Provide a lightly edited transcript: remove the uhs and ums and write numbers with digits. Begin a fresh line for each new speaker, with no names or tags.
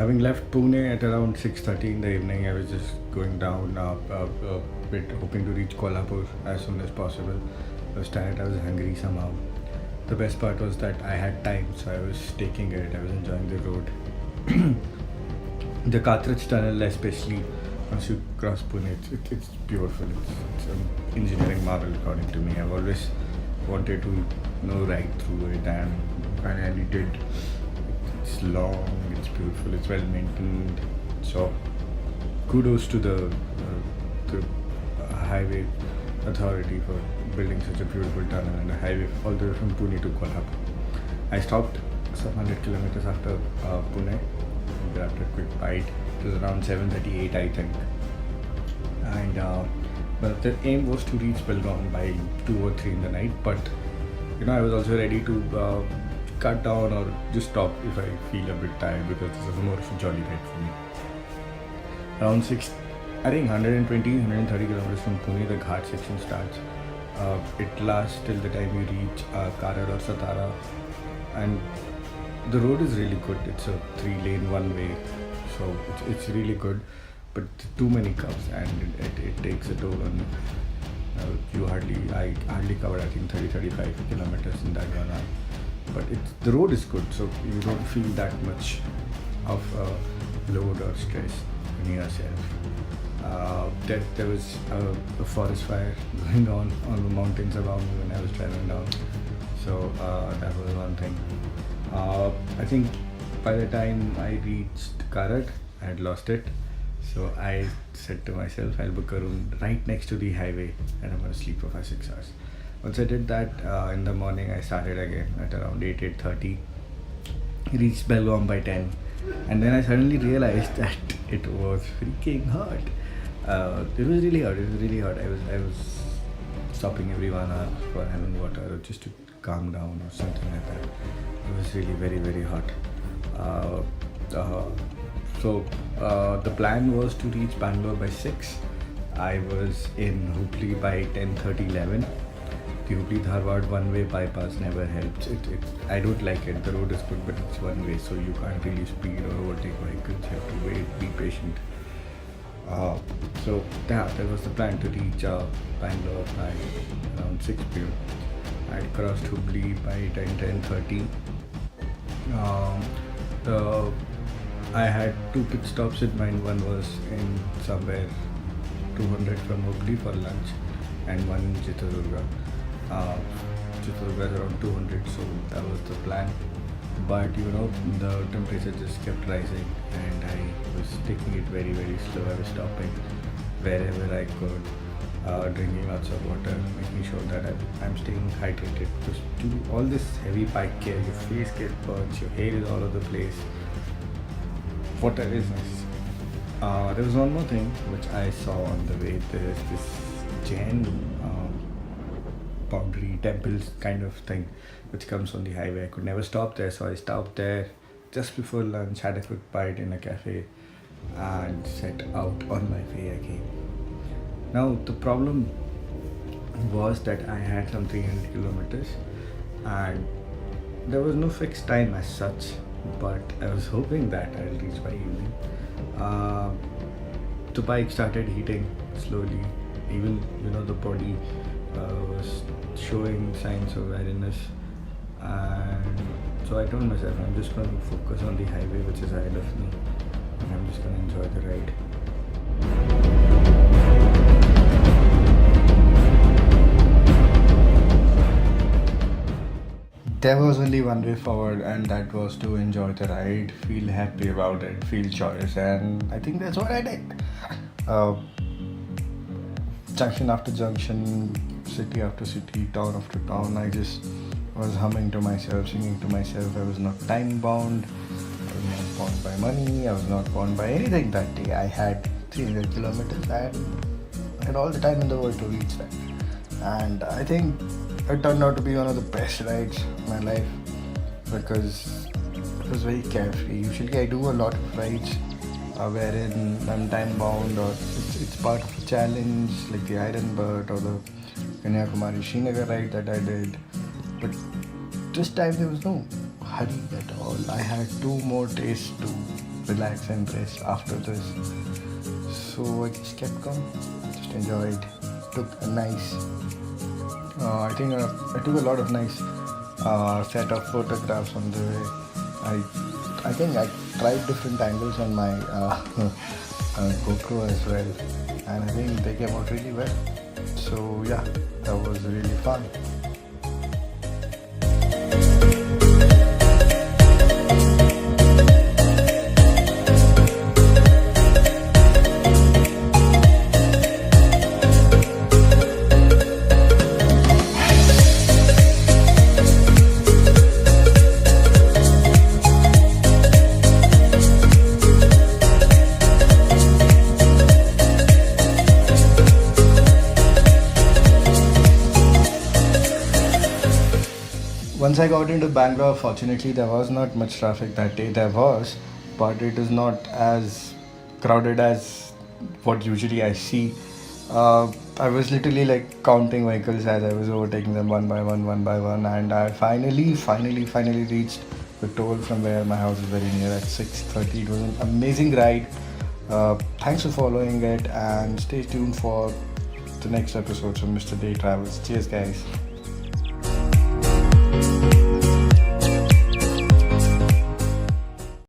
having left Pune at around 6:30 in the evening, I was just going down a bit, hoping to reach Kolhapur as soon as possible. I was tired, I was hungry somehow. The best part was that I had time, so I was taking it, I was enjoying the road. The Alcatraz tunnel, especially once you cross Pune, it's beautiful. It's an engineering marvel according to me. I've always wanted to ride through it, and finally did. It's long, it's beautiful, it's well maintained. So kudos to the highway authority for building such a beautiful tunnel and a highway all the way from Pune to Kolhapur. I stopped some 100 kilometers after Pune, grabbed a quick bite. It was around 7:38, I think. And but the aim was to reach Belgaum by 2 or 3 in the night. But I was also ready to cut down or just stop if I feel a bit tired, because this is more of a jolly ride for me. Around 6, I think 130 kilometers from Pune, the Ghat section starts. It lasts till the time you reach Karad or Satara, and the road is really good. It's a 3-lane one-way, so it's really good. But too many curves, and it takes a toll on I hardly covered, I think, 30-35 kilometers in that one hour. But the road is good, so you don't feel that much of load or stress on yourself. There was a forest fire going on the mountains above me when I was driving down, so that was one thing. I think by the time I reached Karad, I had lost it. So I said to myself, I'll book a room right next to the highway and I'm going to sleep for 5-6 hours. Once I did that, in the morning I started again at around 8:30. Reached Belgaum by 10. And then I suddenly realized that it was freaking hot. It was really hot. I was stopping every 1 hour for having water or just to calm down or something like that. It was really very hot. So the plan was to reach Bangalore by 6. I was in Hubli by 10:30-11. The Hubli-Dharwad one-way bypass never helps. I don't like it. The road is good, but it's one way, so you can't really speed or overtake vehicles. You have to wait, be patient. So that was the plan, to reach Bangalore by around 6 p.m. I crossed Hubli by 10:30. I had 2 pit stops in mind. One was in somewhere 200 from Hubli for lunch, and one in Chitradurga. Chitradurga is around 200, so that was the plan. But the temperature just kept rising, and I was taking it very slow. I was stopping wherever I could, drinking lots of water, making sure that I'm staying hydrated. Because do all this heavy bike care, your face gets burnt, your hair is all over the place. Water is necessary. There was one more thing which I saw on the way. There is this Jain boundary temples kind of thing which comes on the highway. I could never stop there, so I stopped there just before lunch, had a quick bite in a cafe, and set out on my way again. Now the problem was that I had some 300 kilometers and there was no fixed time as such, but I was hoping that I'll reach by evening. The bike started heating slowly. Even the body was showing signs of weariness, and so I told myself I'm just going to focus on the highway which is ahead of me, and I'm just going to enjoy the ride. There was only one way forward, and that was to enjoy the ride, feel happy about it, feel joyous, and I think that's what I did. Junction after junction, city after city, town after town, I just was humming to myself, singing to myself. I was not time bound, I was not bound by money, I was not bound by anything that day. I had 300 kilometers and I had all the time in the world to reach that. And I think it turned out to be one of the best rides of my life because it was very carefree. Usually I do a lot of rides wherein I'm time bound, or it's part of a challenge like the Iron Bird or the Kanyakumari Srinagar ride that I did. But this time there was no hurry at all. I had 2 more days to relax and rest after this. So I just kept calm, just enjoyed, took a nice, I think I took a lot of nice set of photographs on the way. I think I tried different angles on my GoPro as well, and I think they came out really well. So yeah, that was really fun. Once I got into Bangalore, fortunately there was not much traffic that day. There was, but it is not as crowded as what usually I see. I was literally like counting vehicles as I was overtaking them one by one, and I finally reached the toll from where my house is very near at 6:30. It was an amazing ride. Thanks for following it, and stay tuned for the next episodes of Mr. Day Travels. Cheers, guys.